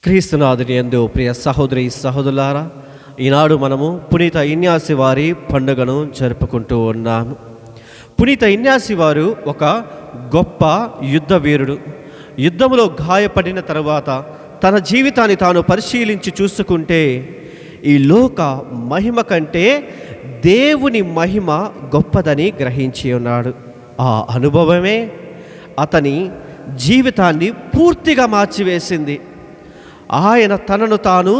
క్రీస్తునాథుని యందు ప్రియ సహోదరి సహోదరులారా, ఈనాడు మనము పునీత ఇన్యాసి వారి పండుగను జరుపుకుంటూ ఉన్నాము. పునీత ఇన్యాసి వారు ఒక గొప్ప యుద్ధ వీరుడు. యుద్ధములో గాయపడిన తరువాత తన జీవితాన్ని తాను పరిశీలించి చూసుకుంటే ఈ లోక మహిమ కంటే దేవుని మహిమ గొప్పదని గ్రహించి ఉన్నాడు. ఆ అనుభవమే అతని జీవితాన్ని పూర్తిగా మార్చివేసింది. ఆయన తనను తాను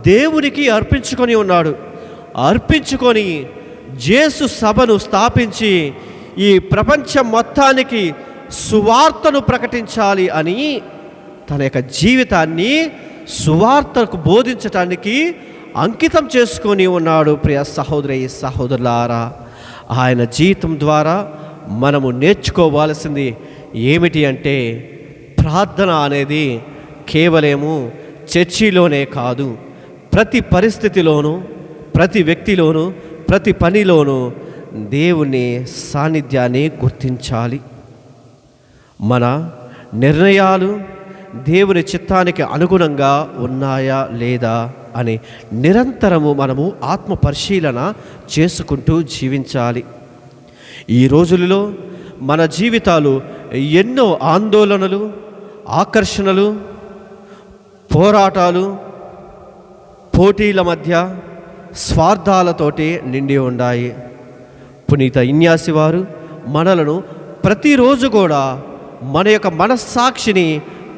దేవునికి అర్పించుకొని ఉన్నాడు. అర్పించుకొని యేసు సభను స్థాపించి ఈ ప్రపంచం మొత్తానికి సువార్తను ప్రకటించాలి అని తన యొక్క జీవితాన్ని సువార్తకు బోధించటానికి అంకితం చేసుకొని ఉన్నాడు. ప్రియ సహోదరి సహోదరులారా, ఆయన జీవితం ద్వారా మనము నేర్చుకోవాల్సింది ఏమిటి అంటే, ప్రార్థన అనేది కేవలము చర్చిలోనే కాదు, ప్రతి పరిస్థితిలోనూ, ప్రతి వ్యక్తిలోనూ, ప్రతి పనిలోనూ దేవుని సాన్నిధ్యాన్ని గుర్తించాలి. మన నిర్ణయాలు దేవుని చిత్తానికి అనుగుణంగా ఉన్నాయా లేదా అని నిరంతరము మనము ఆత్మ పరిశీలన చేసుకుంటూ జీవించాలి. ఈ రోజులలో మన జీవితాలు ఎన్నో ఆందోళనలు, ఆకర్షణలు, పోరాటాలు, పోటీల మధ్య స్వార్థాలతోటి నిండి ఉన్నాయి. పునీత ఇన్యాసి వారు మనలను ప్రతిరోజు కూడా మన యొక్క మనస్సాక్షిని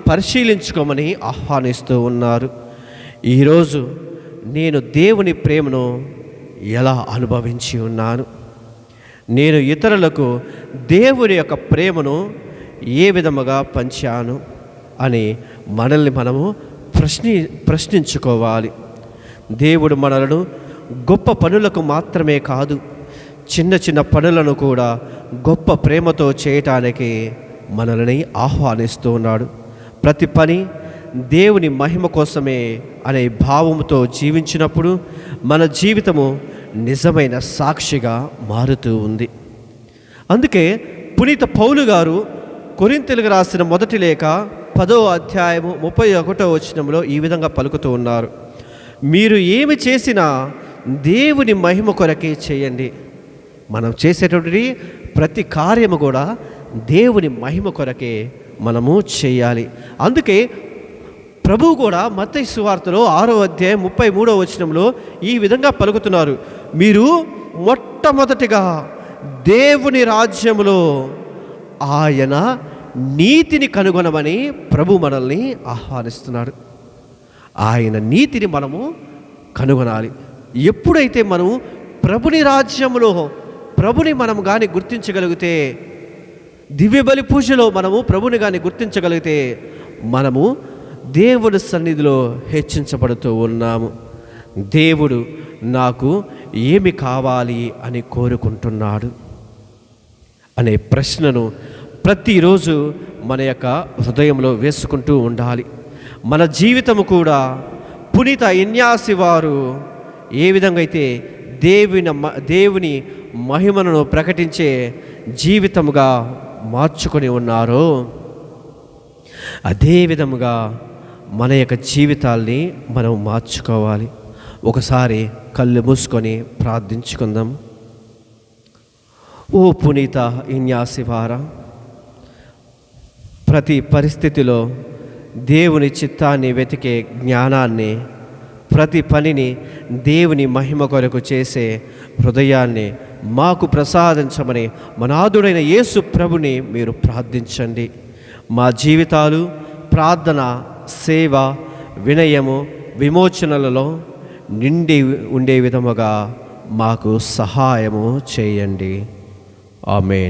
పరిశీలించుకోమని ఆహ్వానిస్తూ ఉన్నారు. ఈరోజు నేను దేవుని ప్రేమను ఎలా అనుభవించి ఉన్నాను, నేను ఇతరులకు దేవుని యొక్క ప్రేమను ఏ విధముగా పంచాను అని మనల్ని మనము ప్రశ్నించుకోవాలి. దేవుడు మనలను గొప్ప పనులకు మాత్రమే కాదు, చిన్న చిన్న పనులను కూడా గొప్ప ప్రేమతో చేయటానికి మనల్ని ఆహ్వానిస్తూ ఉన్నాడు. ప్రతి పని దేవుని మహిమ కోసమే అనే భావముతో జీవించినప్పుడు మన జీవితము నిజమైన సాక్షిగా మారుతూ ఉంది. అందుకే పునీత పౌలు గారు కొరింథీయులకు రాసిన మొదటి లేఖ 10వ అధ్యాయము 31వ వచనంలో ఈ విధంగా పలుకుతూ ఉన్నారు: మీరు ఏమి చేసినా దేవుని మహిమ కొరకే చేయండి. మనం చేసేటువంటి ప్రతి కార్యము కూడా దేవుని మహిమ కొరకే మనము చేయాలి. అందుకే ప్రభువు కూడా మత్తయి సువార్తలో 6వ అధ్యాయం 33వ వచనంలో ఈ విధంగా పలుకుతున్నారు: మీరు మొట్టమొదటిగా దేవుని రాజ్యములో ఆయన నీతిని కనుగొనమని ప్రభు మనల్ని ఆహ్వానిస్తున్నాడు. ఆయన నీతిని మనము కనుగొనాలి. ఎప్పుడైతే మనము ప్రభుని రాజ్యంలో ప్రభుని మనం కానీ గుర్తించగలిగితే, దివ్యబలి పూజలో మనము ప్రభుని కానీ గుర్తించగలిగితే మనము దేవుని సన్నిధిలో హెచ్చించబడుతూ ఉన్నాము. దేవుడు నాకు ఏమి కావాలి అని కోరుకుంటున్నాడు అనే ప్రశ్నను ప్రతిరోజు మన యొక్క హృదయంలో వేసుకుంటూ ఉండాలి. మన జీవితము కూడా పునీత ఇన్యాసి వారు ఏ విధంగా అయితే దేవుని మహిమను ప్రకటించే జీవితముగా మార్చుకొని ఉన్నారో, అదే విధముగా మన యొక్క జీవితాల్ని మనం మార్చుకోవాలి. ఒకసారి కళ్ళు మూసుకొని ప్రార్థించుకుందాం. ఓ పునీత ఇన్యాసి వారా, ప్రతి పరిస్థితిలో దేవుని చిత్తాన్ని వెతికే జ్ఞానాన్ని, ప్రతి పనిని దేవుని మహిమ కొరకు చేసే హృదయాన్ని మాకు ప్రసాదించమని మనాథుడైన యేసు ప్రభుని మీరు ప్రార్థించండి. మా జీవితాలు ప్రార్థన, సేవ, వినయము, విమోచనలలో నిండి ఉండే విధముగా మాకు సహాయము చేయండి. ఆమేన్.